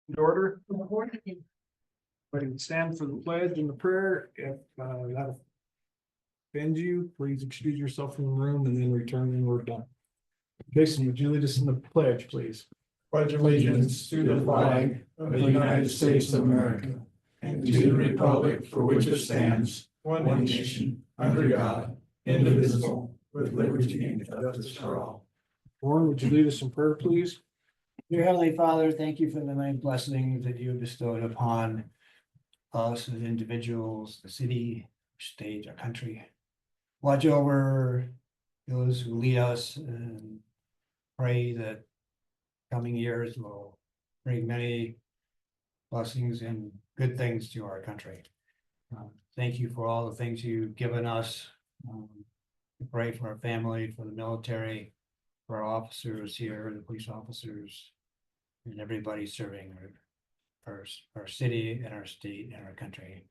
In order. Everybody stand for the pledge and the prayer. If that offends you, please excuse yourself from the room and then return when we're done. Jason, would you lead us in the pledge, please? Pledge allegiance to the flag of the United States of America and to the republic for which it stands, one nation, under God, indivisible, with liberty and justice for all. Warren, would you lead us in prayer, please? Dear Heavenly Father, thank you for the many blessings that you have bestowed upon us as individuals, the city, state, our country. Watch over those who lead us and pray that coming years will bring many blessings and good things to our country. Thank you for all the things you've given us. We pray for our family, for the military, for our officers here, the police officers, and everybody serving our city and our state and our country.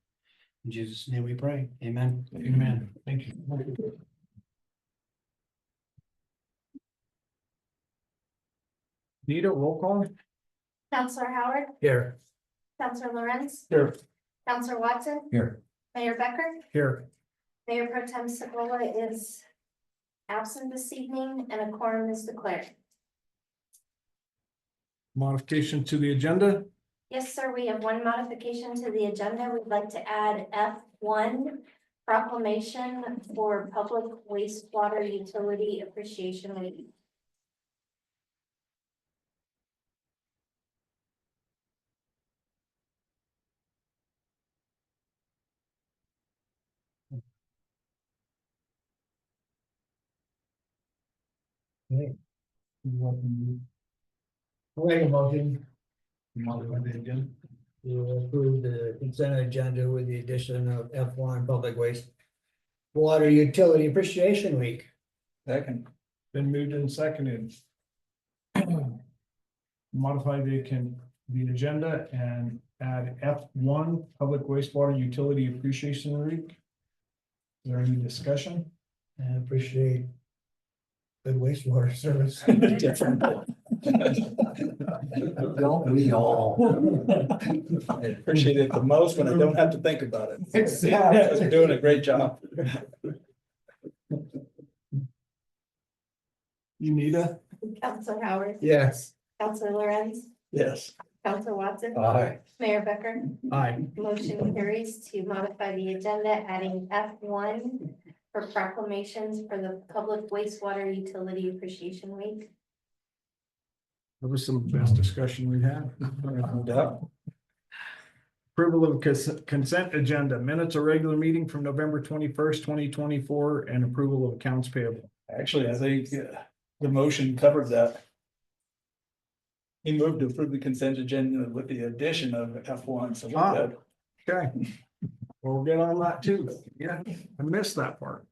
In Jesus' name we pray. Amen. Amen. Thank you. Nita, roll call. Counselor Howard, Here. Counselor Lorenz, Here. Counselor Watson, Here. Mayor Becker, Here. Mayor Pro Tem Segola is absent this evening and a quorum is declared. Modification to the agenda. Yes, sir, we have one modification to the agenda. We'd like to add F1 proclamation for Public Wastewater Utility Appreciation Week. Make a motion. To approve the consent agenda with the addition of F1 Public Waste Water Utility Appreciation Week. Second. Been moved and seconded. Modify the agenda and add F1 Public Wastewater Utility Appreciation Week. Is there any discussion? And appreciate good wastewater service. Don't we all? I appreciate it the most when I don't have to think about it. Exactly. They're doing a great job. Unita? Counselor Howard, Yes. Counselor Lorenz, Yes. Counselor Watson, Aye. Mayor Becker. Aye. Motion carries to modify the agenda, adding F1 for proclamations for the Public Wastewater Utility Appreciation Week. That was some of the best discussion we had. No doubt. Approval of consent agenda, minutes of regular meeting from November 21st, 2024, and approval of accounts payable. Actually, I think the motion covers that. He moved to approve the consent agenda with the addition of F1, so we're good. Okay. Well, we'll get on that too. Yeah, I missed that part.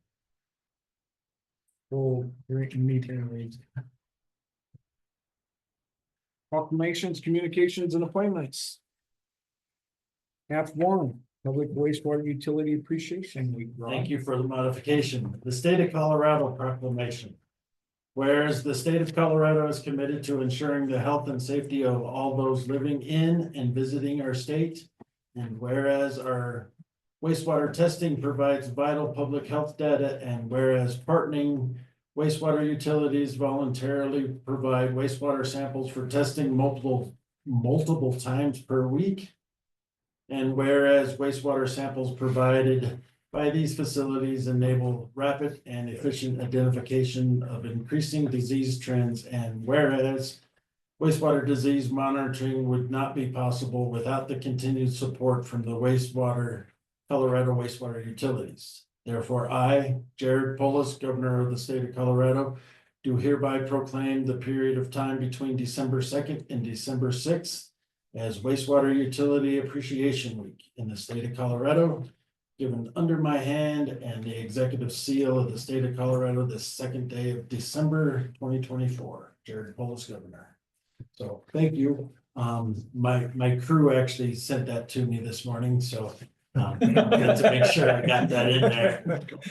We'll meet here and read. Proclamations, communications, and appointments. F1, Public Wastewater Utility Appreciation Week. Thank you for the modification. The state of Colorado proclamation. Whereas the state of Colorado is committed to ensuring the health and safety of all those living in and visiting our state. And whereas our wastewater testing provides vital public health data, and whereas partnering wastewater utilities voluntarily provide wastewater samples for testing multiple times per week. And whereas wastewater samples provided by these facilities enable rapid and efficient identification of increasing disease trends, and whereas wastewater disease monitoring would not be possible without the continued support from the Colorado wastewater utilities. Therefore, I, Jared Polis, Governor of the state of Colorado, do hereby proclaim the period of time between December 2nd and December 6th as Wastewater Utility Appreciation Week in the state of Colorado, given under my hand and the executive seal of the state of Colorado this second day of December 2024. Jared Polis, Governor. So thank you. My crew actually sent that to me this morning, so got to make sure I got that in there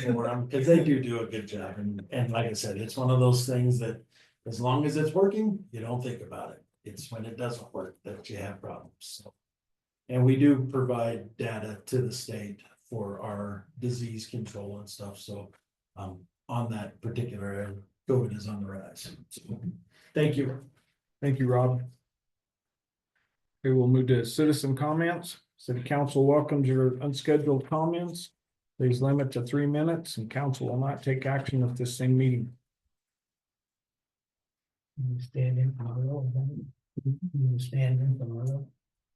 for them, because they do a good job. And like I said, it's one of those things that as long as it's working, you don't think about it. It's when it doesn't work that you have problems, so. And we do provide data to the state for our disease control and stuff, so, on that particular area, COVID is on the rise. So, thank you. Thank you, Rob. Okay, we'll move to citizen comments. City council welcomes your unscheduled comments. Please limit to 3 minutes and council will not take action at this same meeting. Stand in for the roll. Stand in for the roll.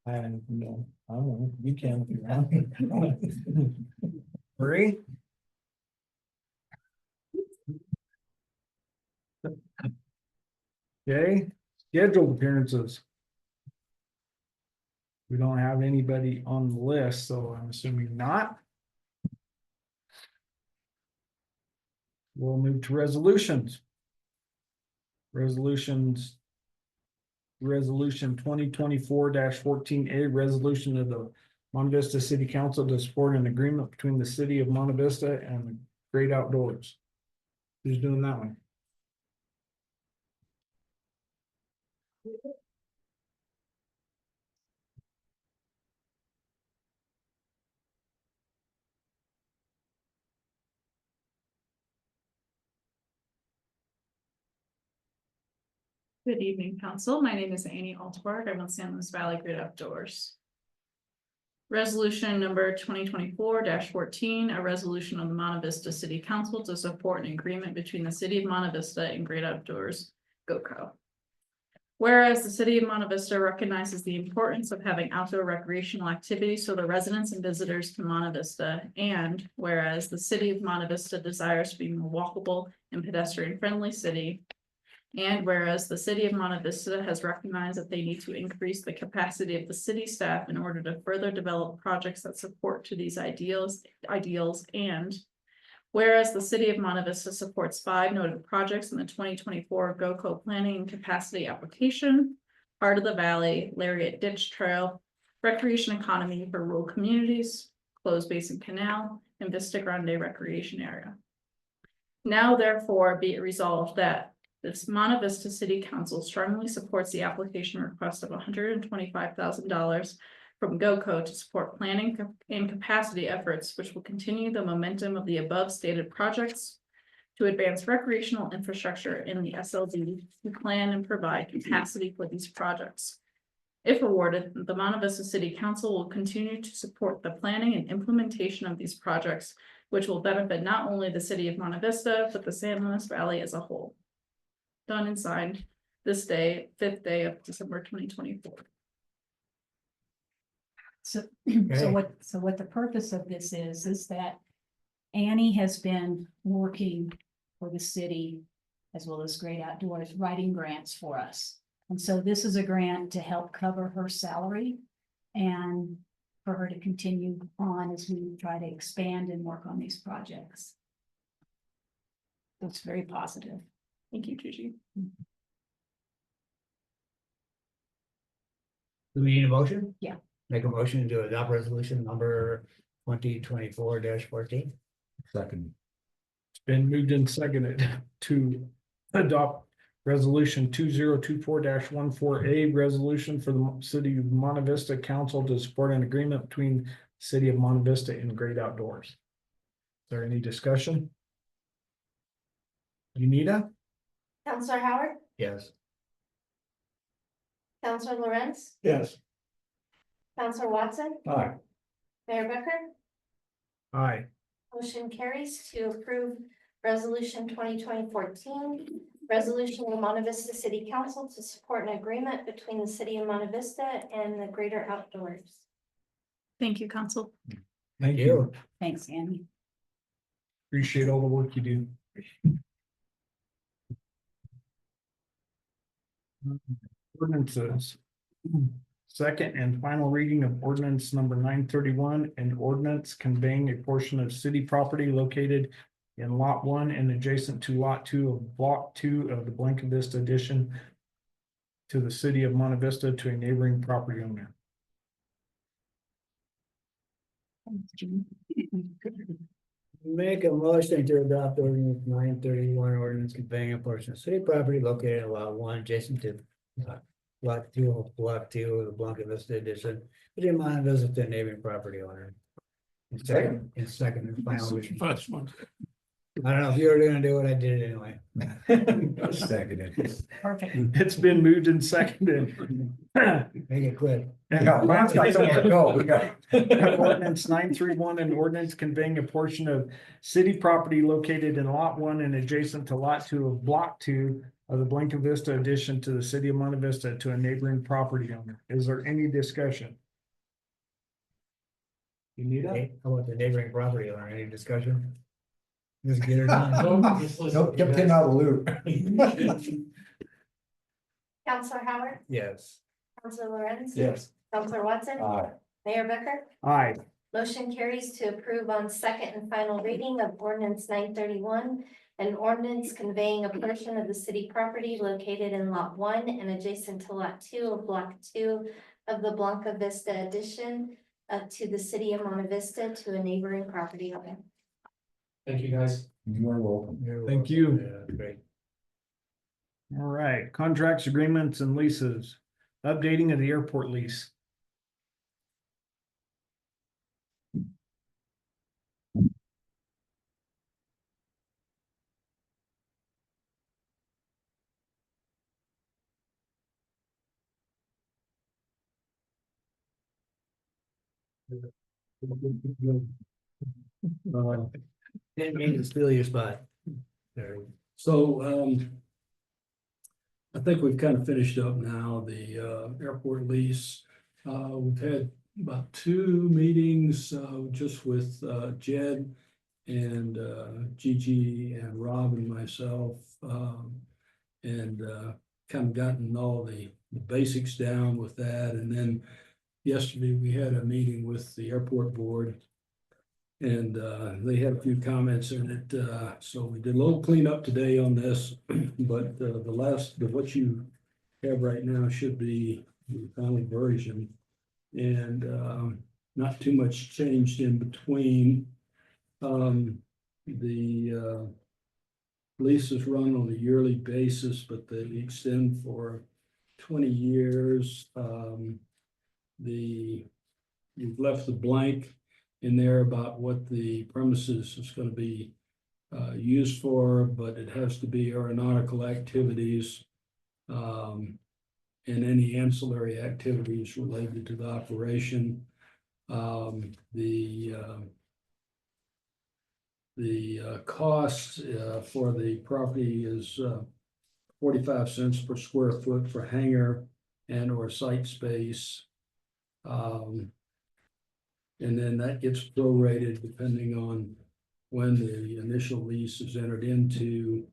And no, I don't know, you can if you want. Marie? Okay, scheduled appearances. We don't have anybody on the list, so I'm assuming not. We'll move to resolutions. Resolution 2024-14A, resolution of the Monte Vista City Council to support an agreement between the city of Monte Vista and the Great Outdoors. Who's doing that one? Good evening, council. My name is Annie Altberg. I'm with San Luis Valley Great Outdoors. Resolution number 2024-14, a resolution of the Monte Vista City Council to support an agreement between the city of Monte Vista and Great Outdoors GoCo. Whereas the city of Monte Vista recognizes the importance of having outdoor recreational activities for the residents and visitors to Monte Vista, and whereas the city of Monte Vista desires to be a more walkable and pedestrian-friendly city, and whereas the city of Monte Vista has recognized that they need to increase the capacity of the city staff in order to further develop projects that support to these ideals, and whereas the city of Monte Vista supports 5 noted projects in the 2024 GoCo planning and capacity application, Heart of the Valley, Lariat Ditch Trail, Recreation Economy for Rural Communities, Closed Basin Canal, and Vista Grande Recreation Area. Now therefore be it resolved that this Monte Vista City Council strongly supports the application request of $125,000 from GoCo to support planning and capacity efforts, which will continue the momentum of the above stated projects to advance recreational infrastructure in the SLD to plan and provide capacity for these projects. If awarded, the Monte Vista City Council will continue to support the planning and implementation of these projects, which will benefit not only the city of Monte Vista, but the San Luis Valley as a whole. Done and signed this day, 5th day of December 2024. So, Okay. so what the purpose of this is that Annie has been working for the city as well as Great Outdoors, writing grants for us. And so this is a grant to help cover her salary and for her to continue on as we try to expand and work on these projects. It's very positive. Thank you, Gigi. Do we need a motion? Yeah. Make a motion to adopt resolution number 2024-14. Second. It's been moved and seconded to adopt resolution 2024-14A, resolution for the city of Monte Vista Council to support an agreement between the city of Monte Vista and Great Outdoors. Is there any discussion? Unita? Counselor Howard, Yes. Counselor Lorenz, Yes. Counselor Watson, Aye. Mayor Becker. Aye. Motion carries to approve resolution 2020-14, resolution of the Monte Vista City Council to support an agreement between the city of Monte Vista and the Greater Outdoors. Thank you, council. Thank you. Thanks, Annie. Appreciate all the work you do. Ordinances. Second and final reading of ordinance number 931, and ordinance conveying a portion of city property located in lot 1 and adjacent to lot 2 of block 2 of the Blanca Vista addition to the city of Monte Vista to a neighboring property owner. Thanks, Jean. Make a motion to adopt ordinance 931, ordinance conveying a portion of city property located in lot 1 adjacent to block two of the Monte Vista edition. We didn't mind visit the neighboring property owner. In second and final reading. First one. I don't know if you were gonna do it, I did it anyway. Seconded. Perfect. It's been moved and seconded. Make it quick. Mine's got somewhere to go. We got. Ordinance 931, an ordinance conveying a portion of city property located in lot 1 and adjacent to lot 2 of block 2 of the Blanca Vista addition to the city of Monte Vista to a neighboring property owner. Is there any discussion? You need it? Hey, how about the neighboring property owner? Any discussion? Just get her done. Nope, kept him out of the loop. Counselor Howard, Yes. Counselor Lorenz. Yes. Counselor Watson. Aye. Mayor Becker. Aye. Motion carries to approve on second and final reading of ordinance 931. An ordinance conveying a portion of the city property located in lot 1 and adjacent to lot 2 of block 2 of the Blanca Vista addition to the city of Monte Vista to a neighboring property owner. Thank you, guys. You are welcome. Thank you. Yeah, great. All right, contracts, agreements, and leases. Updating of the airport lease. Didn't mean to steal your spot. There. So, I think we've kind of finished up now the, airport lease. We've had about 2 meetings, just with, Jed and, Gigi and Rob and myself. And kind of gotten all the basics down with that. And then yesterday we had a meeting with the airport board. And they had a few comments in it, so we did a little cleanup today on this, but what you have right now should be the final version. And not too much changed in between. The leases run on a yearly basis, but they extend for 20 years. You've left the blank in there about what the premises is going to be used for, but it has to be aeronautical activities and any ancillary activities related to the operation. The cost for the property is 45 cents per square foot for hangar and or site space. And then that gets prorated depending on when the initial lease is entered into.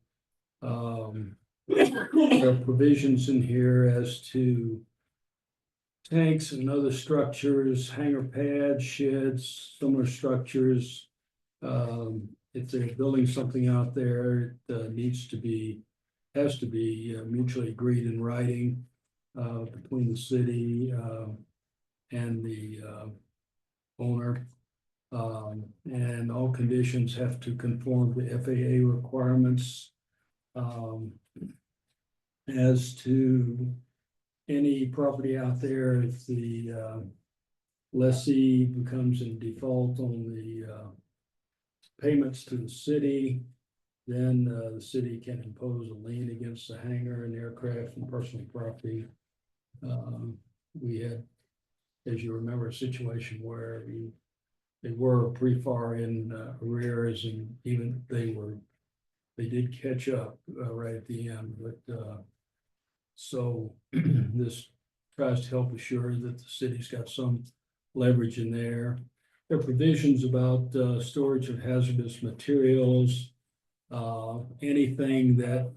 There are provisions in here as to tanks and other structures, hangar pads, sheds, similar structures. If they're building something out there, it has to be mutually agreed in writing between the city and the owner. And all conditions have to conform to FAA requirements. As to any property out there, if the lessee becomes in default on the payments to the city, then the city can impose a lien against the hangar and aircraft and personal property. We had, as you remember, a situation where they were pretty far in arrears, and even they did catch up right at the end. But so this tries to help assure that the city's got some leverage in there. There are provisions about storage of hazardous materials, anything that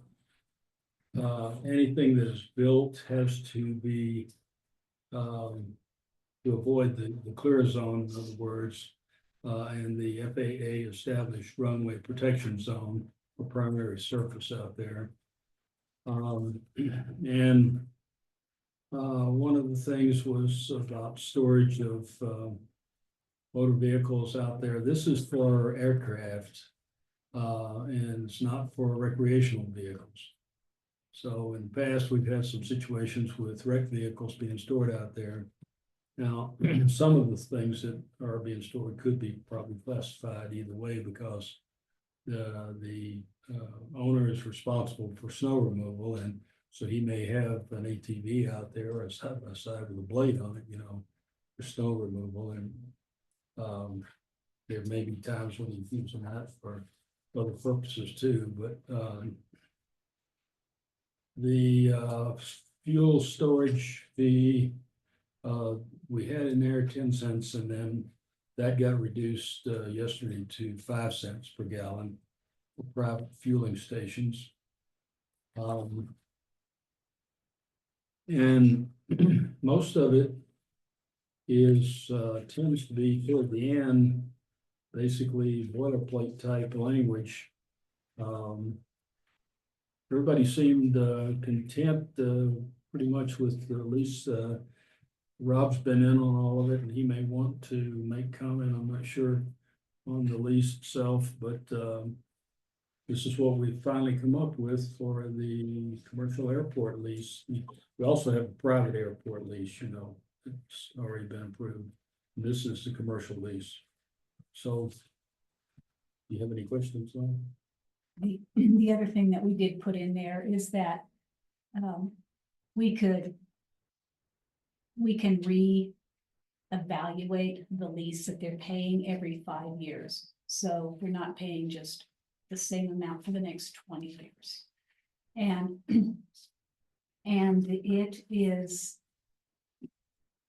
is built has to be to avoid the clear zone, in other words, and the FAA established runway protection zone for primary surface out there. And one of the things was about storage of motor vehicles out there. This is for aircraft, and it's not for recreational vehicles. So in the past, we've had some situations with wrecked vehicles being stored out there. Now, some of the things that are being stored could be probably classified either way because the owner is responsible for snow removal, and so he may have an ATV out there or a side by side with a blade on it, you know, for snow removal, and there may be times when he uses that for other purposes too, but the fuel storage fee, we had in there 10 cents, and then that got reduced yesterday to 5 cents per gallon for private fueling stations. And most of it is tends to be toward the end, basically boilerplate type language. Everybody seemed content pretty much with at least Rob's been in on all of it, and he may want to make comment, I'm not sure, on the lease itself, but this is what we finally come up with for the commercial airport lease. We also have a private airport lease, you know, it's already been approved. This is the commercial lease. So, do you have any questions on? The other thing that we did put in there is that we can re-evaluate the lease that they're paying every 5 years. So we're not paying just the same amount for the next 20 years. And it is,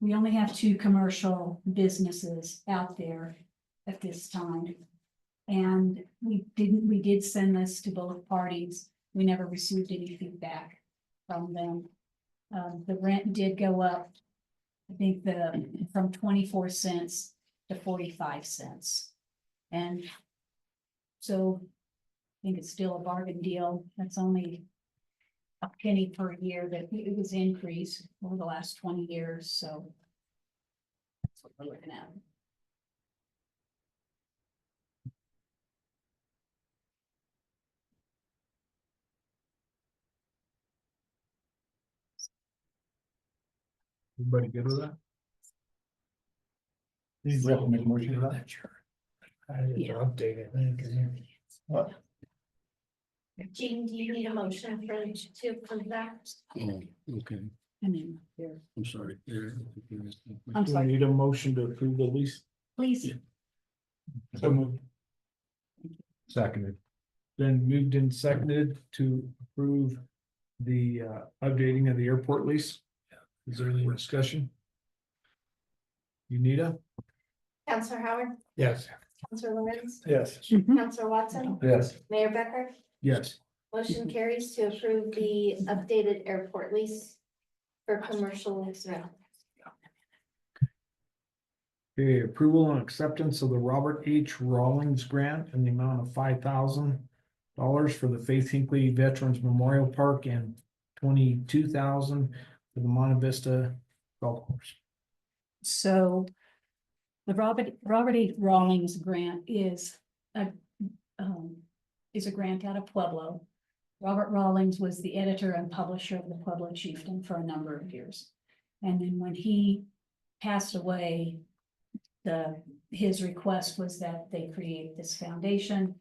we only have 2 commercial businesses out there at this time. And we did send this to both parties. We never received any feedback from them. The rent did go up, I think from 24 cents to 45 cents. And so I think it's still a bargain deal. That's only a penny per year that it was increased over the last 20 years. So that's what we're looking at. Everybody good with that? You have to make a motion for that. Yeah. Update it. What? Jean, do you need a motion for to approve that? Oh, okay, I mean, here, I'm sorry. I'm Do we sorry, need a motion to approve the lease? please. So moved. Seconded. Then moved and seconded to approve the updating of the airport lease. Is there any more discussion? Unita? Counselor Howard, Yes. Counselor Lorenz, Yes. Counselor Watson, Yes. Mayor Becker. Yes. Motion carries to approve the updated airport lease for commercial lease rental. Okay, approval and acceptance of the Robert H. Rawlings grant in the amount of $5,000 for the Faith Hinckley Veterans Memorial Park and $22,000 for the Monte Vista Golf Course. So the Robert A. Rawlings grant is a grant out of Pueblo. Robert Rawlings was the editor and publisher of the Pueblo Chieftain for a number of years. And then when he passed away, his request was that they create this foundation,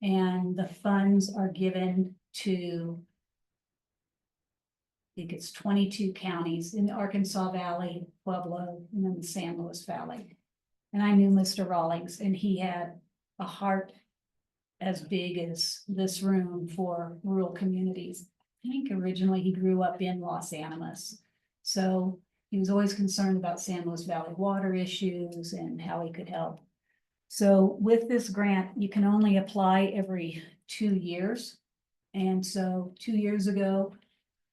and the funds are given to, I think it's 22 counties in the Arkansas Valley, Pueblo, and then the San Luis Valley. And I knew Mr. Rawlings, and he had a heart as big as this room for rural communities. I think originally he grew up in Los Animas. So he was always concerned about San Luis Valley water issues and how he could help. So with this grant, you can only apply every 2 years. And so 2 years ago,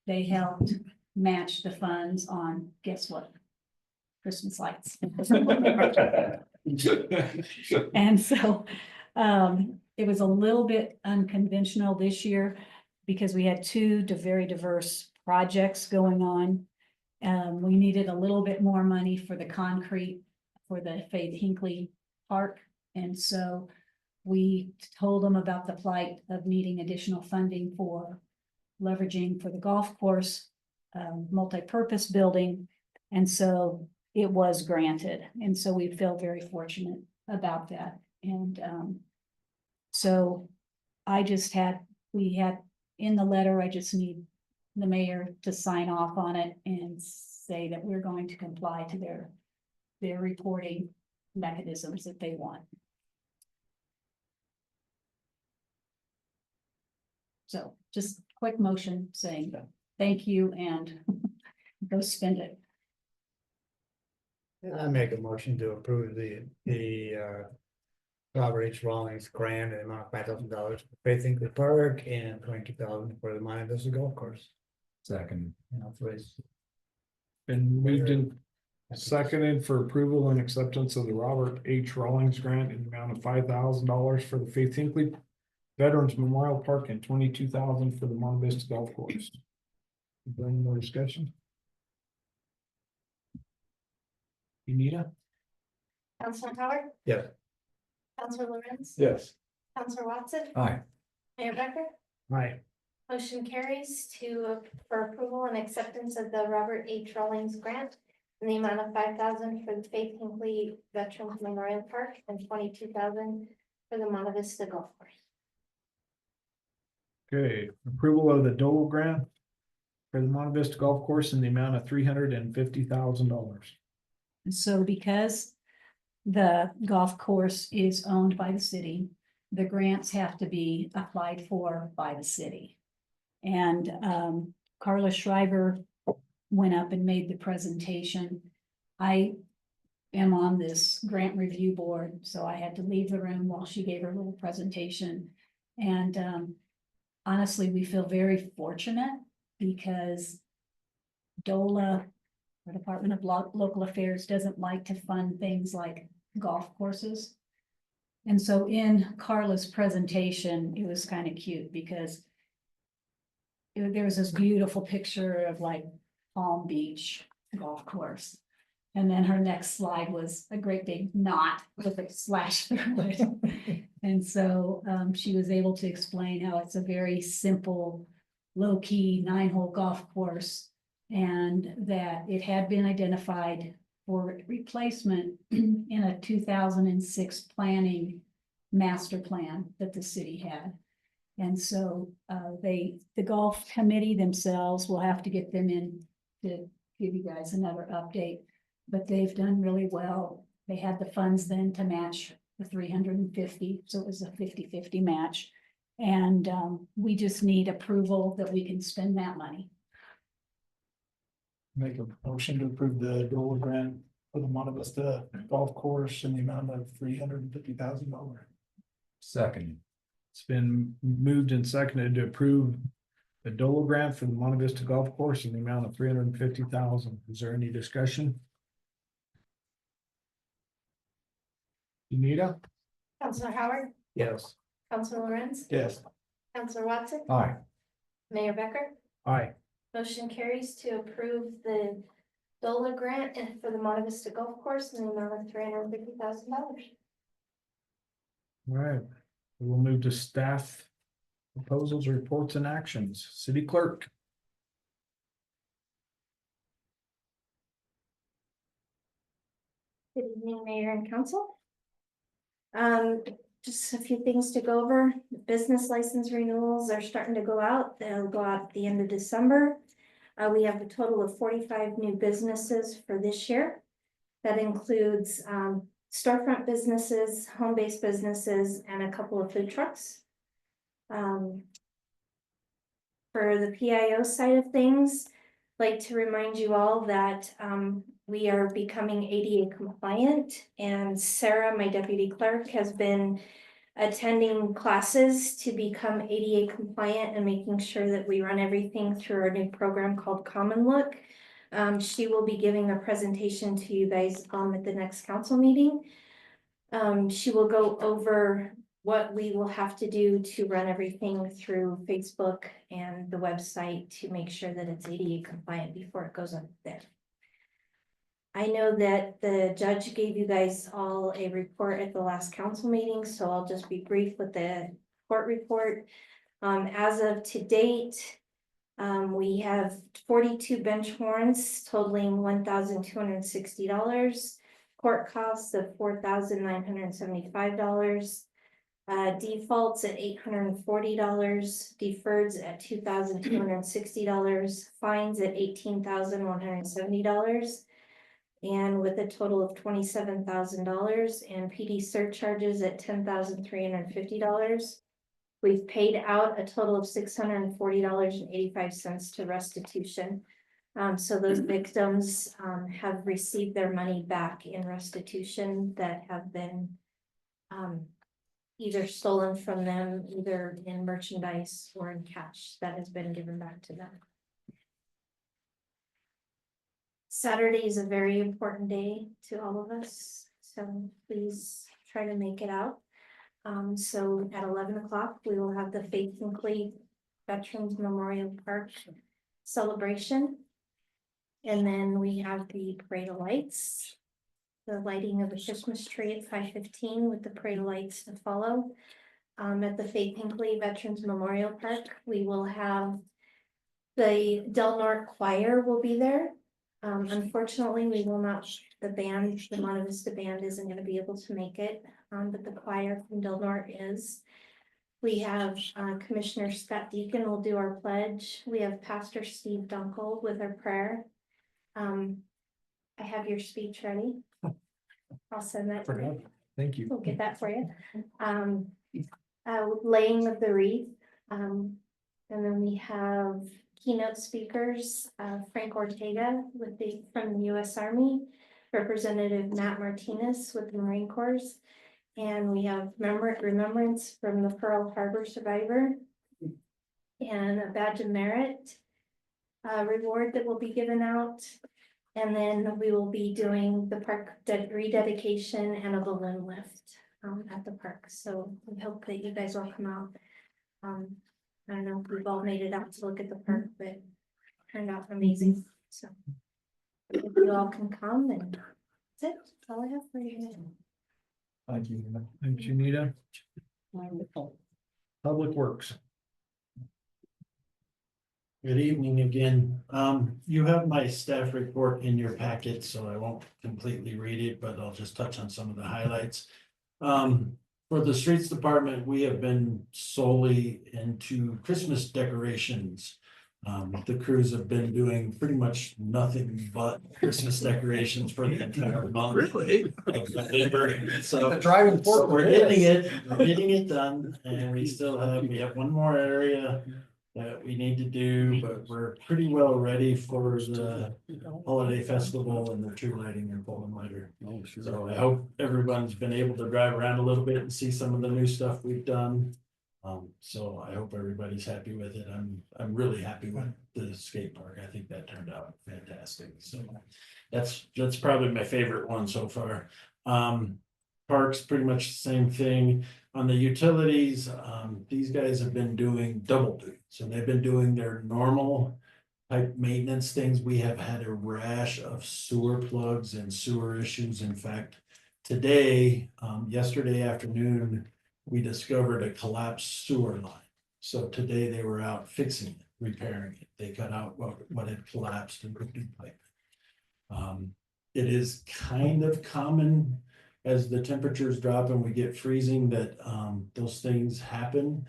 they helped match the funds on, guess what? Christmas lights. And so it was a little bit unconventional this year because we had 2 very diverse projects going on. We needed a little bit more money for the concrete for the Faith Hinckley Park. And so we told them about the plight of needing additional funding for leveraging for the golf course, multi-purpose building. And so it was granted, and so we feel very fortunate about that. And so we had in the letter, I just need the mayor to sign off on it and say that we're going to comply to their reporting mechanisms that they want. So just quick motion saying thank you and go spend it. I make a motion to approve the Robert H. Rawlings grant, an amount of $5,000 for Faith Inkley Park and $22,000 for the Monte Vista Golf Course. Second. Been moved and seconded for approval and acceptance of the Robert H. Rawlings grant in the amount of $5,000 for the Faith Hinckley Veterans Memorial Park and $22,000 for the Monte Vista Golf Course. Is there any more discussion? Anita? Counselor Howard, Yes. Counselor Lorenz. Yes. Counselor Watson, Aye. Mayor Becker. Aye. Motion carries for approval and acceptance of the Robert H. Rawlings grant in the amount of $5,000 for the Faith Hinckley Veterans Memorial Park and $22,000 for the Monte Vista Golf Course. Okay, approval of the Dole grant for the Monte Vista Golf Course in the amount of $350,000. And so because the golf course is owned by the city, the grants have to be applied for by the city. And Carla Schreiber went up and made the presentation. I am on this grant review board, so I had to leave the room while she gave her little presentation. And honestly, we feel very fortunate because DOLA, the Department of Local Affairs, doesn't like to fund things like golf courses. And so in Carla's presentation, it was kind of cute because there was this beautiful picture of like Palm Beach golf course. And then her next slide was a great big knot with a slash through it. And so she was able to explain how it's a very simple, low-key 9-hole golf course, and that it had been identified for replacement in a 2006 planning master plan that the city had. And so the golf committee themselves will have to get them in to give you guys another update, but they've done really well. They had the funds then to match the 350, so it was a 50-50 match. And we just need approval that we can spend that money. Make a motion to approve the Dole grant for the Monte Vista Golf Course in the amount of $350,000. Second. It's been moved and seconded to approve the Dole grant for the Monte Vista Golf Course in the amount of $350,000. Is there any discussion? Anita? Counselor Howard, Yes. Counselor Lorenz, Yes. Counselor Watson, Aye. Mayor Becker. Aye. Motion carries to approve the DOLA grant and for the Monte Vista Golf Course in the amount of $350,000. All right, we'll move to staff proposals, reports, and actions. City Clerk. Good evening, Mayor and Council. Just a few things to go over. Business license renewals are starting to go out. They'll go out at the end of December. We have a total of 45 new businesses for this year. That includes storefront businesses, home-based businesses, and a couple of food trucks. For the PIO side of things, I'd like to remind you all that we are becoming ADA compliant, and Sarah, my deputy clerk, has been attending classes to become ADA compliant and making sure that we run everything through our new program called Common Look. She will be giving a presentation to you guys at the next council meeting. She will go over what we will have to do to run everything through Facebook and the website to make sure that it's ADA compliant before it goes up there. I know that the judge gave you guys all a report at the last council meeting, so I'll just be brief with the court report. As of to date, We have 42 bench warrants totaling $1,260. Court costs of $4,975. Defaults at $840, deferreds at $2,260, fines at $18,170. And with a total of $27,000 and PD surcharges at $10,350. We've paid out a total of $640.85 to restitution. So those victims have received their money back in restitution that have been either stolen from them, either in merchandise or in cash that has been given back to them. Saturday is a very important day to all of us, so please try to make it out. So at 11 o'clock, we will have the Faith and Clay Veterans Memorial Park celebration. And then we have the parade of lights, the lighting of the Christmas tree at 5:15 with the parade of lights to follow. At the Faith and Clay Veterans Memorial Park, we will have the Del Norte Choir will be there. Unfortunately, we will not, the band, the Monte Vista band isn't going to be able to make it, but the choir from Del Norte is. We have Commissioner Scott Deacon will do our pledge. We have Pastor Steve Dunkel with our prayer. I have your speech ready. I'll send that to you. Thank you. We'll get that for you. Laying of the wreath. And then we have keynote speakers, Frank Ortega from the U.S. Army, Representative Matt Martinez with the Marine Corps, and we have remembrance from the Pearl Harbor survivor, and a badge of merit reward that will be given out, and then we will be doing the park rededication and a balloon lift at the park. So we hope that you guys will come out. I don't know if we've all made it out to look at the park, but it turned out amazing, so. If you all can come, and that's it, that's all I have for you today. Thank you. Thanks, Anita. Public Works. Good evening again. You have my staff report in your packet, so I won't completely read it, but I'll just touch on some of the highlights. For the streets department, we have been solely into Christmas decorations. The crews have been doing pretty much nothing but Christmas decorations for the entire month. Really? So driving force. we're getting it done, and we have one more area that we need to do, but we're pretty well ready for the holiday festival and the tree lighting and Poland lighter. So I hope everyone's been able to drive around a little bit and see some of the new stuff we've done. So I hope everybody's happy with it. I'm really happy with the skate park. I think that turned out fantastic. So that's probably my favorite one so far. Parks, pretty much the same thing. On the utilities, these guys have been doing double duty. So they've been doing their normal type maintenance things. We have had a rash of sewer plugs and sewer issues. In fact, today, yesterday afternoon, we discovered a collapsed sewer line. So today they were out fixing it, repairing it. They cut out what had collapsed and put new pipe. It is kind of common as the temperatures drop and we get freezing that those things happen.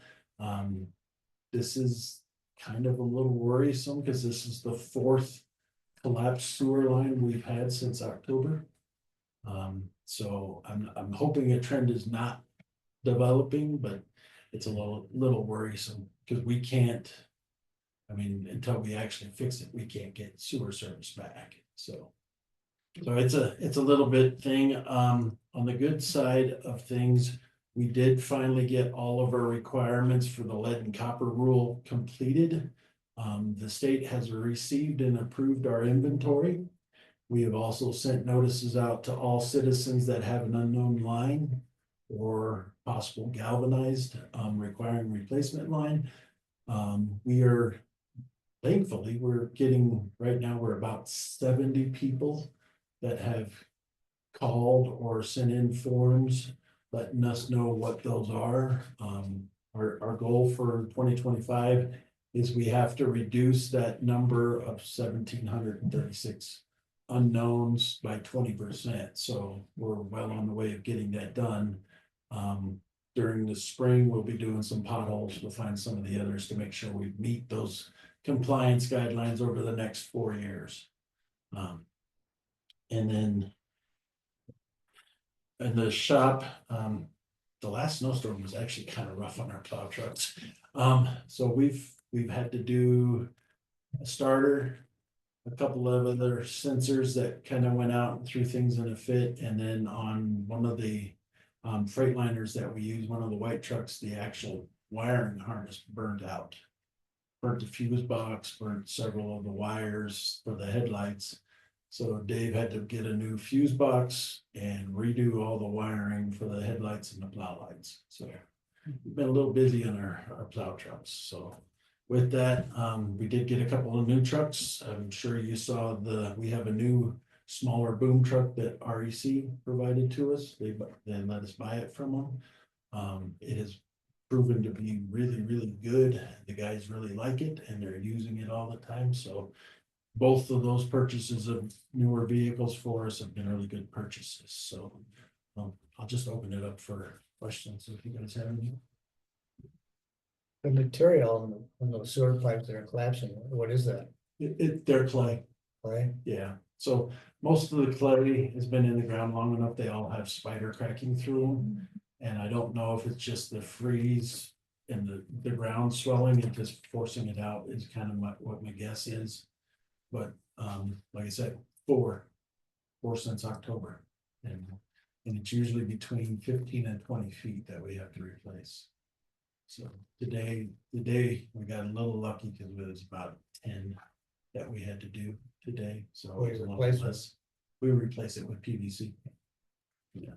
This is kind of a little worrisome because this is the fourth collapsed sewer line we've had since October. So I'm hoping a trend is not developing, but it's a little worrisome because we can't, until we actually fix it, we can't get sewer service back. So it's a little bit thing. On the good side of things, we did finally get all of our requirements for the lead and copper rule completed. The state has received and approved our inventory. We have also sent notices out to all citizens that have an unknown line or possible galvanized requiring replacement line. Thankfully, we're getting, right now, we're about 70 people that have called or sent in forms letting us know what those are. Our goal for 2025 is we have to reduce that number of 1,736 unknowns by 20%. So we're well on the way of getting that done. During the spring, we'll be doing some potholes. We'll find some of the others to make sure we meet those compliance guidelines over the next 4 years. And then in the shop, the last snowstorm was actually kind of rough on our plow trucks. So we've had to do a starter, a couple of other sensors that kind of went out and threw things in a fit, and then on one of the Freightliners that we use, one of the white trucks, the actual wiring harness burned out. Burnt the fuse box, burnt several of the wires for the headlights. So Dave had to get a new fuse box and redo all the wiring for the headlights and the plow lights. So we've been a little busy on our plow trucks. So with that, we did get a couple of new trucks. I'm sure you saw we have a new smaller boom truck that REC provided to us. They let us buy it from them. It has proven to be really, really good. The guys really like it and they're using it all the time. So both of those purchases of newer vehicles for us have been really good purchases. So I'll just open it up for questions if you guys have any. The material on those sewer pipes that are collapsing, what is that? They're clay. Clay? Yeah, so most of the clay has been in the ground long enough, they all have spider cracking through them. And I don't know if it's just the freeze and the ground swelling and just forcing it out is kind of what my guess is. But like I said, four since October. And it's usually between 15 and 20 feet that we have to replace. So today we got a little lucky because it was about 10 that we had to do today. So it was a little less. We replace it with PVC. Yeah.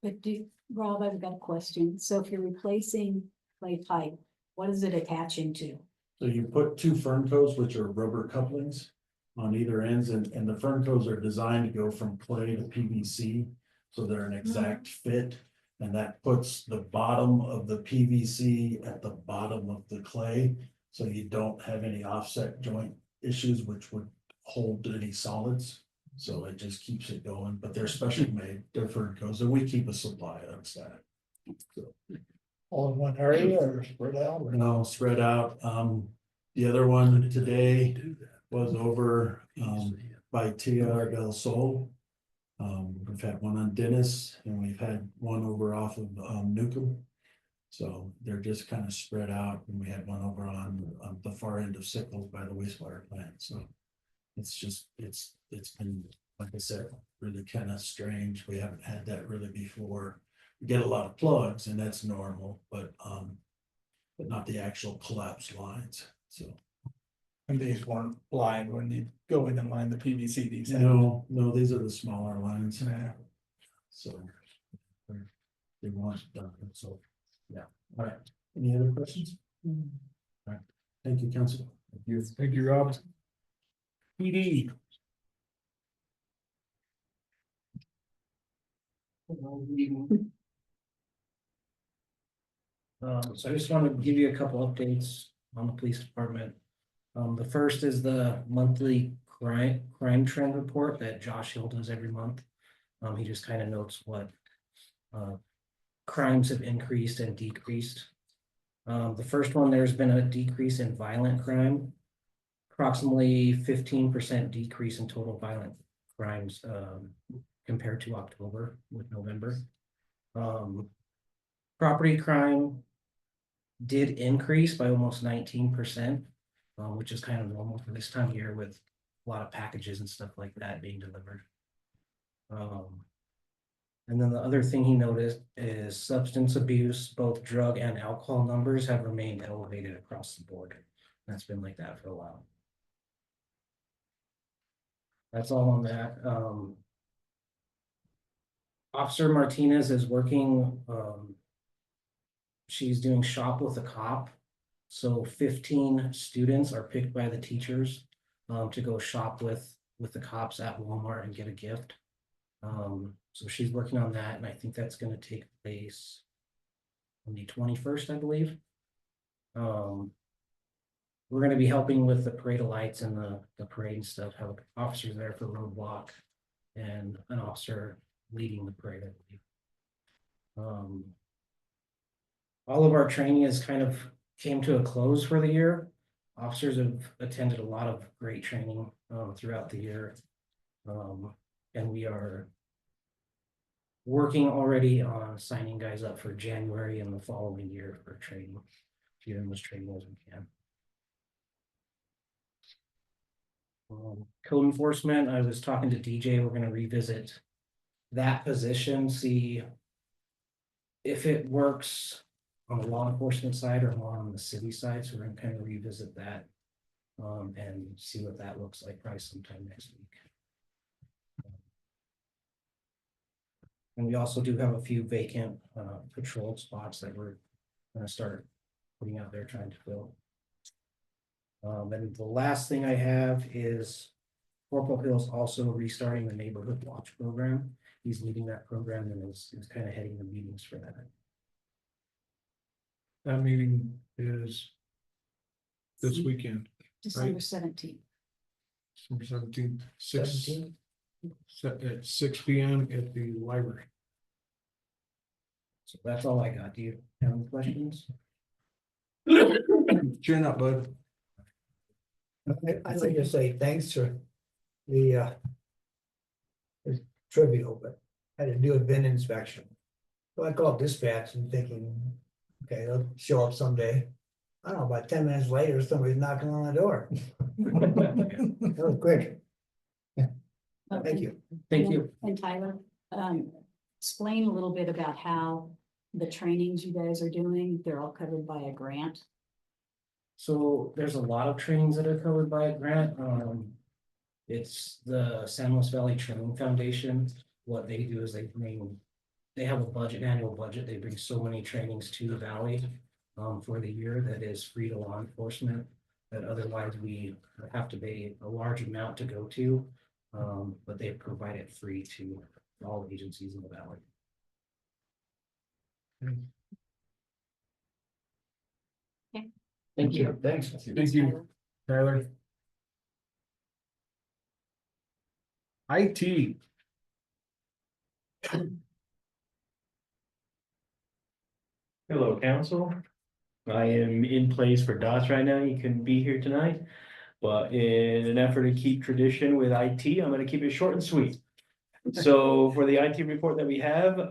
But Rob, I've got a question. So if you're replacing clay pipe, what is it attaching to? So you put two Ferncoes, which are rubber couplings on either ends, and the Ferncoes are designed to go from clay to PVC. So they're an exact fit, and that puts the bottom of the PVC at the bottom of the clay. So you don't have any offset joint issues, which would hold any solids. So it just keeps it going, but they're specially made, they're Ferncoes, and we keep a supply of that. So, All in one area or spread out? Or no, spread out. The other one today was over by Tierra del Sol. We've had one on Dennis and we've had one over off of Newcomb. So they're just kind of spread out, and we had one over on the far end of Sickles by the wastewater plant. So it's been, like I said, really kind of strange. We haven't had that really before. We get a lot of plugs and that's normal, but not the actual collapsed lines. So And these weren't lined when you go in and line the PVC, these. no, these are the smaller lines. Yeah. So they want it done. So yeah. All right. Any other questions? All right. Thank you, Council. Thank you, Rob. PD. So I just want to give you a couple updates on the police department. The first is the monthly crime trend report that Josh Hill does every month. He just kind of notes what crimes have increased and decreased. The first one, there's been a decrease in violent crime, approximately 15% decrease in total violent crimes compared to October with November. Property crime did increase by almost 19%, which is kind of normal for this time of year with a lot of packages and stuff like that being delivered. And then the other thing he noticed is substance abuse, both drug and alcohol numbers have remained elevated across the board. That's been like that for a while. That's all on that. Officer Martinez is working, she's doing shop with a cop. So 15 students are picked by the teachers to go shop with the cops at Walmart and get a gift. So she's working on that, and I think that's going to take place on the 21st, I believe. we're gonna be helping with the parade of lights and the parade and stuff, have officers there for roadblock. And an officer leading the parade, I believe. All of our training has kind of came to a close for the year. Officers have attended a lot of great training throughout the year. And we are working already on signing guys up for January and the following year for training. Get as much training as we can. Code enforcement, I was talking to DJ, we're gonna revisit that position, see if it works on the law enforcement side or more on the city side, so we're gonna kind of revisit that. And see what that looks like probably sometime next week. And we also do have a few vacant patrol spots that we're gonna start putting out there trying to fill. And the last thing I have is Corporal Hill's also restarting the neighborhood watch program. He's leading that program and is kind of heading the meetings for that. That meeting is this weekend, December 17th. December 17th, at 6 p.m. at the library. So that's all I got. Do you have any questions? Chin up, bud. I'd like to say thanks for the it's trivial, but I had to do a bin inspection. So I called dispatch and thinking, okay, they'll show up someday. I don't know, about 10 minutes later, somebody's knocking on the door. That was quick. Thank you. Thank you. And Tyler, explain a little bit about how the trainings you guys are doing, they're all covered by a grant. So there's a lot of trainings that are covered by a grant. It's the San Luis Valley Training Foundation. What they do is they have a budget, annual budget. They bring so many trainings to the valley for the year that is free to law enforcement, that otherwise we have to pay a large amount to go to. But they provide it free to all agencies in the valley. Okay. Thank you. Thanks. Thank you, Tyler. IT. Hello, council. I am in place for DOS right now. You couldn't be here tonight. But in an effort to keep tradition with IT, I'm gonna keep it short and sweet. So for the IT report that we have,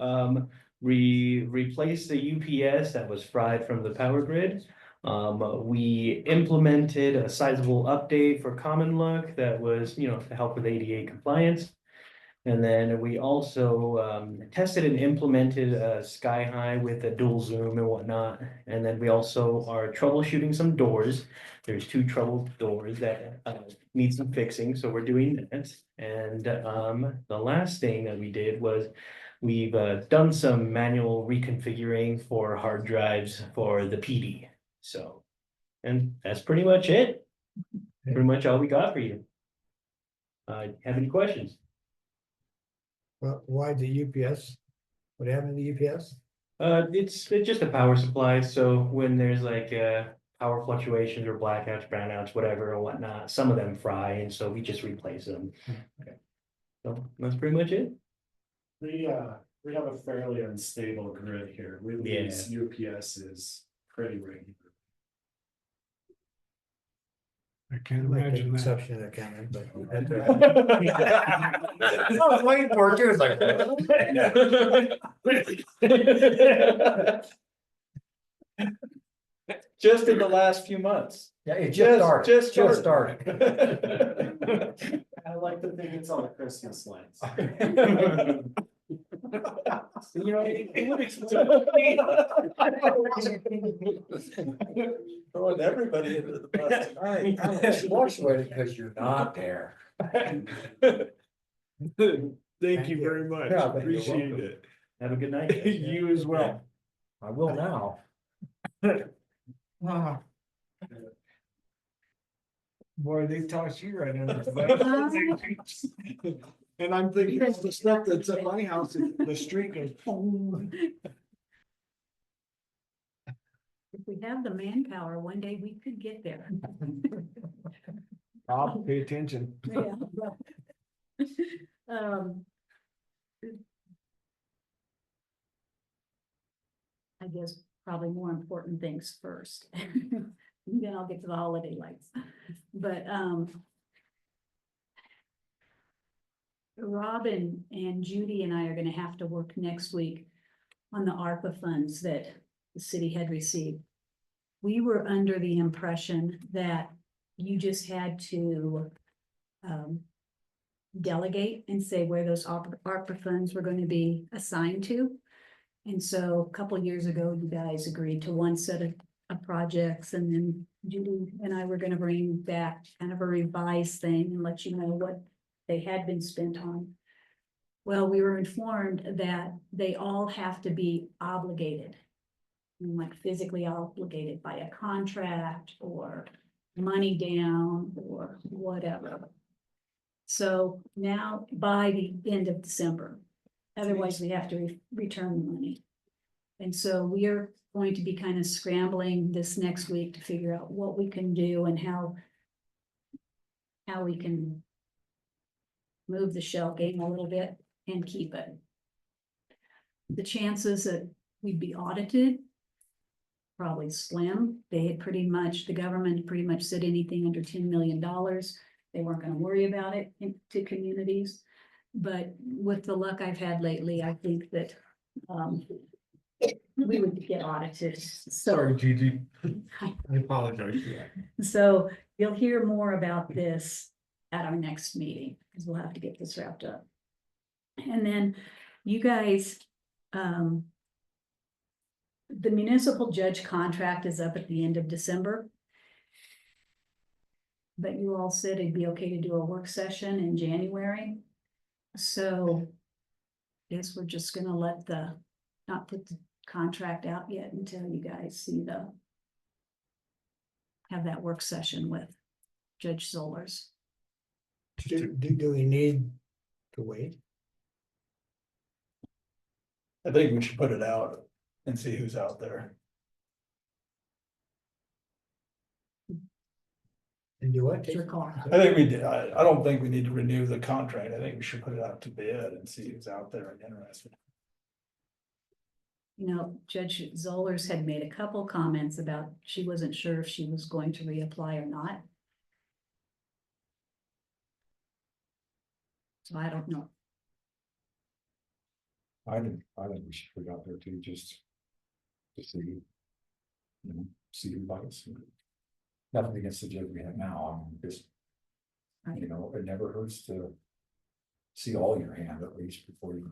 we replaced the UPS that was fried from the power grid. We implemented a sizable update for Common Look that was, to help with ADA compliance. And then we also tested and implemented Sky High with a dual zoom and whatnot. And then we also are troubleshooting some doors. There's 2 troubled doors that need some fixing, so we're doing that. And the last thing that we did was we've done some manual reconfiguring for hard drives for the PD. So, and that's pretty much it. Pretty much all we got for you. Have any questions? Well, why the UPS? What happened to the UPS? It's just a power supply. So when there's like power fluctuations or blackouts, brownouts, whatever or whatnot, some of them fry, and so we just replace them. Okay. So that's pretty much it. We have a fairly unstable grid here. We lose UPS is pretty regular. I can't Like the imagine that. exception of that comment, but. I was waiting for it too, it's like. Just in the last few months. Yeah, it just started. Just started. I like to think it's on Christmas lights. Throwing everybody into the bus. I'm frustrated because you're not there. Thank you very much. Yeah, you're Appreciate welcome. it. Have a good night. You as well. I will now. Boy, they tossed you right under the bus. And I'm thinking of the stuff that's at my house, the street goes. If we have the manpower, one day we could get there. Rob, pay attention. Yeah. Um, I guess probably more important things first. Then I'll get to the holiday lights. But Robin and Judy and I are gonna have to work next week on the ARPA funds that the city had received. We were under the impression that you just had to delegate and say where those ARPA funds were going to be assigned to. And so a couple of years ago, you guys agreed to one set of projects, and then Judy and I were gonna bring back kind of a revised thing and let you know what they had been spent on. Well, we were informed that they all have to be obligated. Like physically obligated by a contract or money down or whatever. So now by the end of December, otherwise we have to return the money. And so we are going to be kind of scrambling this next week to figure out what we can do and how we can move the shell game a little bit and keep it. The chances that we'd be audited, probably slim. They had the government pretty much said anything under $10 million, they weren't gonna worry about it to communities. But with the luck I've had lately, I think that we would get audited. So, Gigi. I apologize for that. so you'll hear more about this at our next meeting, because we'll have to get this wrapped up. And then you guys, the municipal judge contract is up at the end of December. But you all said it'd be okay to do a work session in January. So I guess we're just gonna not put the contract out yet until you guys have that work session with Judge Zollers. Do we need to wait? I think we should put it out and see who's out there. And do what? It's your call. I think we did, I don't think we need to renew the contract. I think we should put it out to bid and see who's out there and interested. You know, Judge Zollers had made a couple comments about she wasn't sure if she was going to reapply or not. So I don't know. I think we should put it out there too, just to see. See who bites. Nothing against the judge we have now, I mean, just, it never hurts to see all your hand at least before you.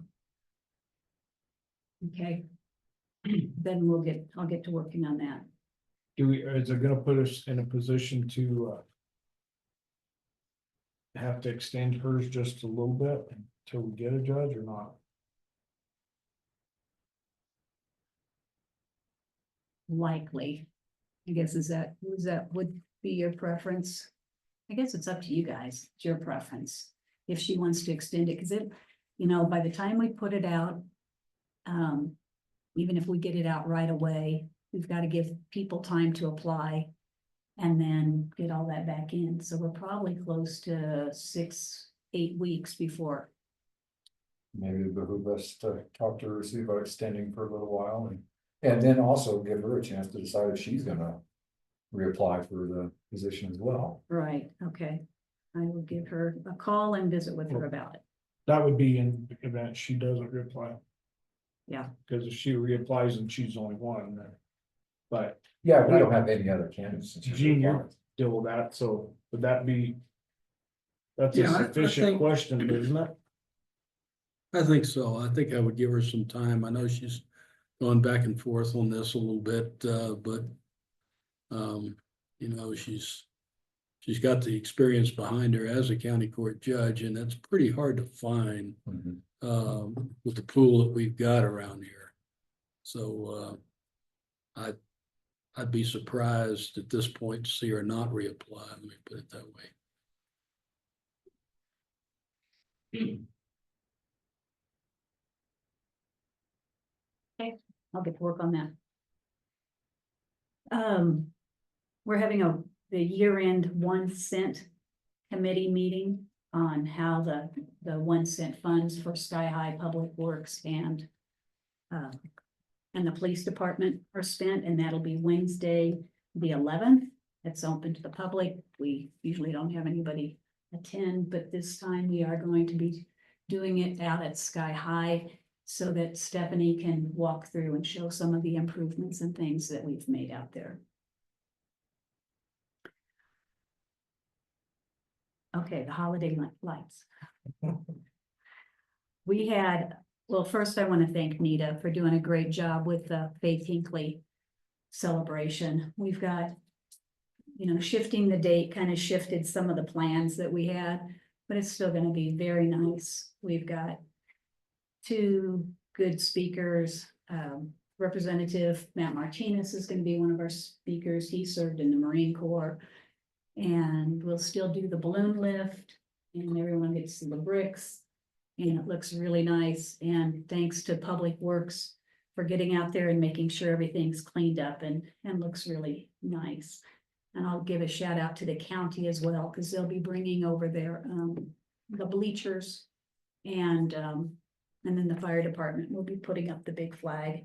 Okay. Then I'll get to working on that. Is it gonna put us in a position to have to extend hers just a little bit until we get a judge or not? Likely. I guess would be your preference? I guess it's up to you guys. It's your preference. If she wants to extend it, because by the time we put it out, even if we get it out right away, we've got to give people time to apply and then get all that back in. So we're probably close to 6-8 weeks before. Maybe it behoove us to talk to her, see about extending for a little while and then also give her a chance to decide if she's gonna reapply for the position as well. Right, okay. I will give her a call and visit with her about it. That would be in the event she doesn't reapply. Yeah. Because if she reapplies and she's the only one, then. But Yeah, we don't have any other candidates. since she's Gene, you're reapplied. deal with that, so would that be? That's a Yeah, I sufficient think- question, isn't it? I think so. I think I would give her some time. I know she's gone back and forth on this a little bit, but she's got the experience behind her as a county court judge, and that's pretty hard to find Mhm. with the pool that we've got around here. So I'd be surprised at this point to see her not reapply. Let me put it that way. I'll get to work on that. We're having the year-end 1 cent committee meeting on how the 1 cent funds for Sky High Public Works and the police department are spent, and that'll be Wednesday, the 11th. It's open to the public. We usually don't have anybody attend, but this time we are going to be doing it out at Sky High so that Stephanie can walk through and show some of the improvements and things that we've made out there. Okay, the holiday lights. We had, well, first I want to thank Nita for doing a great job with the Faith Hinckley celebration. We've got, shifting the date kind of shifted some of the plans that we had, but it's still going to be very nice. We've got 2 good speakers. Representative Matt Martinez is going to be one of our speakers. He served in the Marine Corps. And we'll still do the balloon lift, and everyone gets to see the bricks, and it looks really nice. And thanks to Public Works for getting out there and making sure everything's cleaned up and looks really nice. And I'll give a shout out to the county as well, because they'll be bringing over their the bleachers, and then the fire department will be putting up the big flag,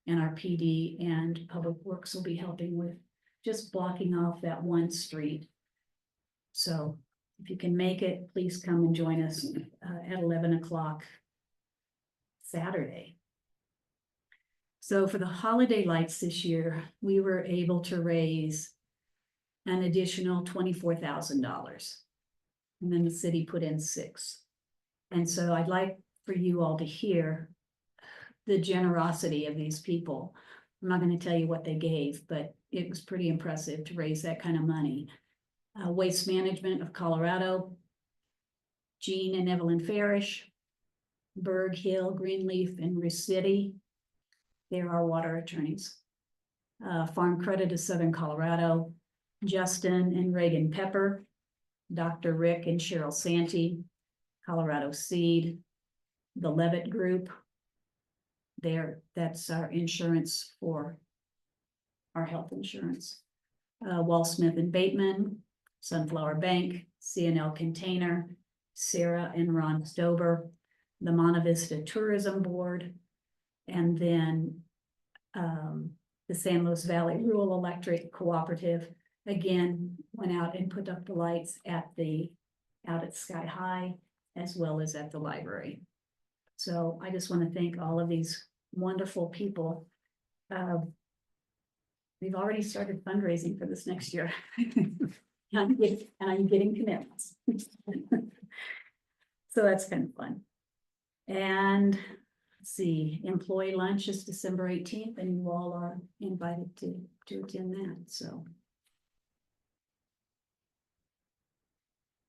and our PD and Public Works will be helping with just blocking off that one street. So if you can make it, please come and join us at 11 o'clock Saturday. So for the holiday lights this year, we were able to raise an additional $24,000. And then the city put in 6. And so I'd like for you all to hear the generosity of these people. I'm not going to tell you what they gave, but it was pretty impressive to raise that kind of money. Waste Management of Colorado, Jean and Evelyn Farish, Berg Hill, Greenleaf, and City. They're our water attorneys. Farm Credit of Southern Colorado, Justin and Reagan Pepper, Dr. Rick and Cheryl Santee, Colorado Seed, the Levitt Group. That's our insurance for our health insurance. Wall Smith and Bateman, Sunflower Bank, CNL Container, Sarah and Ron Stober, the Monte Vista Tourism Board, and then the San Luis Valley Rural Electric Cooperative, again, went out and put up the lights out at Sky High, as well as at the library. So I just want to thank all of these wonderful people. We've already started fundraising for this next year. I'm getting commitments. So that's kind of fun. And let's see, employee lunch is December 18th, and you all are invited to attend that. So.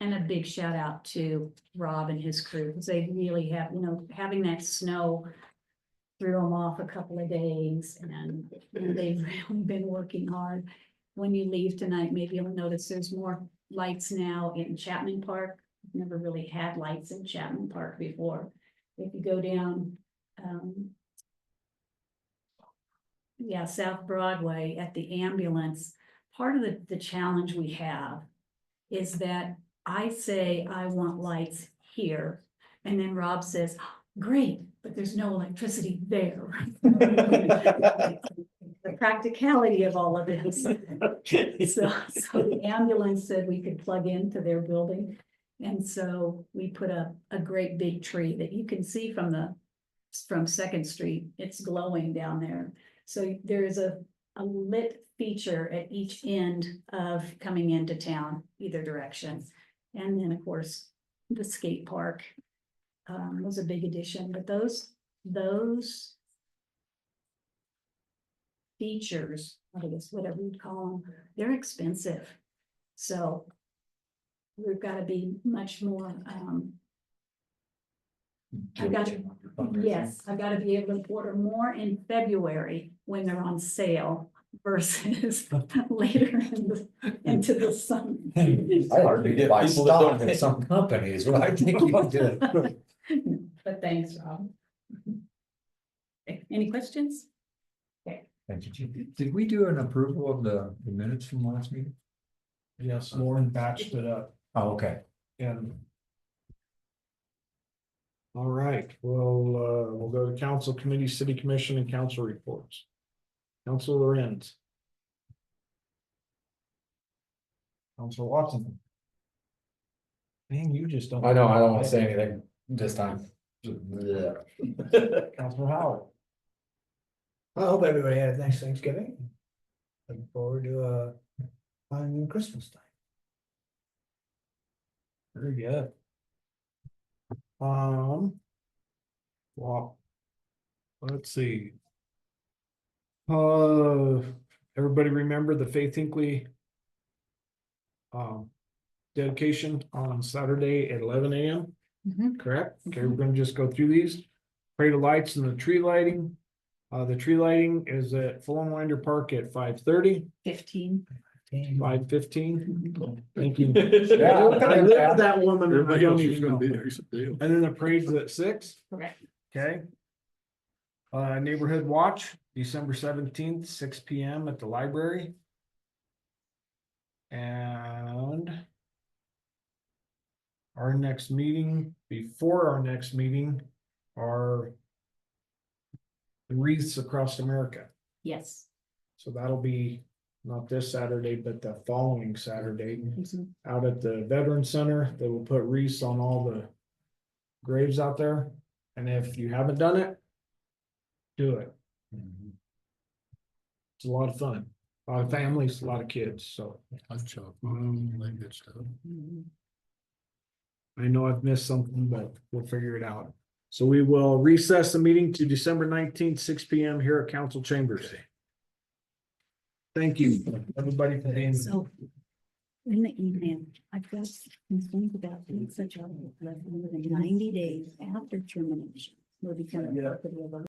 And a big shout out to Rob and his crew, because they really have, having that snow threw them off a couple of days, and they've really been working hard. When you leave tonight, maybe you'll notice there's more lights now in Chapman Park. Never really had lights in Chapman Park before. If you go down, South Broadway at the ambulance, part of the challenge we have is that I say I want lights here, and then Rob says, great, but there's no electricity there. The practicality of all of this. So the ambulance said we could plug into their building. And so we put up a great big tree that you can see from 2nd Street. It's glowing down there. So there is a lit feature at each end of coming into town, either direction. And then, of course, the skate park was a big addition. But those features, I guess, whatever you'd call them, they're expensive. So we've got to be much more. I've got to be able to order more in February when they're on sale versus later into the summer. I hardly get my stock in some companies, what I think you did. But thanks, Rob. Okay, any questions? Okay. And did we do an approval of the minutes from last meeting? Yes, Lauren batched it up Oh, okay. and. All right, we'll go to council committee, city commission and council reports. Council Lorenz. Council Watson. Man, you just don't. I know, I don't want to say anything this time. Council Howard. I hope everybody had a nice Thanksgiving. Looking forward to finding Christmas time. Very good. Well. Let's see. Everybody remember the Faith Hinkley dedication on Saturday at 11 a.m. Mhm. Correct? Okay, we're gonna just go through these. Parade of lights and the tree lighting. The tree lighting is at Full and Winder Park at 5:30, 15. 5:15. Thank you. Yeah. I live with that woman. And I Everybody don't else is even gonna know. be there, except Dale. And then the parade's at 6. Correct. Okay. Neighborhood Watch, December 17th, 6 p.m. at the library. And our next meeting, before our next meeting, are the wreaths across America. Yes. So that'll be not this Saturday, but the following Saturday Mhm. out at the Veteran Center. They will put wreaths on all the graves out there. And if you haven't done it, do it. It's a lot of fun. A lot of families, a lot of kids, so Hot chocolate, that good stuff. Mhm. I know I've missed something, but we'll figure it out. So we will recess the meeting to December 19th, 6 p.m. here at council chambers. Thank you, everybody, for being. So in the email, I've got concerns about being such a 90 days after termination. Will become a property of a